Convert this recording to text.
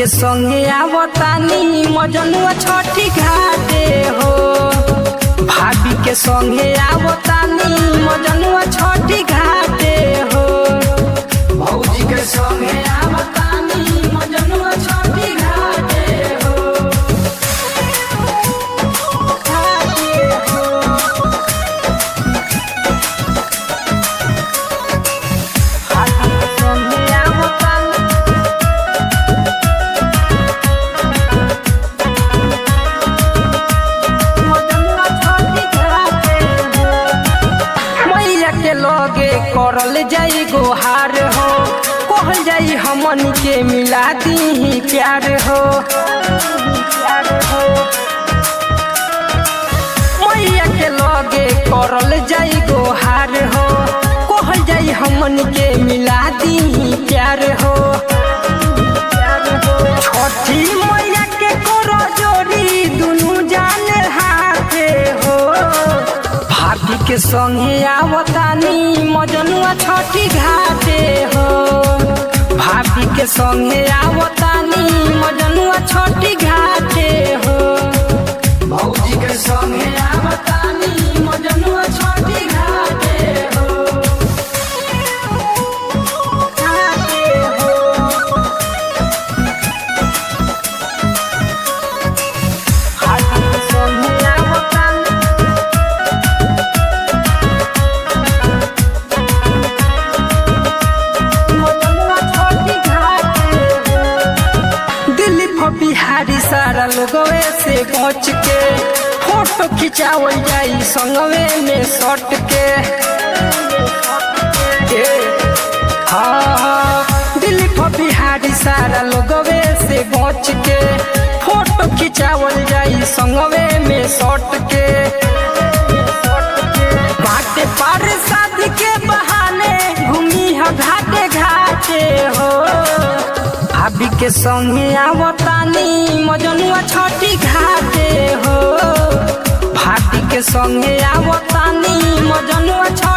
के संगे आवतानी मजनुआ छठी घाटे हो। भाभी के संगे आवतानी मजनुआ छठी घाटे हो। भौजी के संगे आवतानी मजनुआ छठी घाटे हो। लगे करल जाई गोहार हो, कहल जाई हमन के मिला दी प्यार हो। मैया के लगे करल जाई गोहार हो, कहल जाई हमन के मिला दी प्यार हो। छठी मैया के करो जोड़ी दुनू जाने हाथे हो। भाभी के संगे आवतानी मजनुआ छठी घाटे हो। भाभी के संगे आवतानी मजनुआ छठी घाटे हो। भौजी के संगे आवतानी मजनुआ छठी घाटे हो। बिहारी सारा लोगवे से पहुँच के फोटो खिंचावल जाई संगवे में सट के। हाँ दिलीप बिहारी सारा लोगवे से पहुँच के फोटो खिंचावल जाई संगवे में सट के। बाटे पर शादी के बहाने घूमी हो घाटे घाटे हो। भाभी के संगे आवतानी मजनुआ छठी घाटे हो। भाभी के संगे आवतानी मजनुआ छठी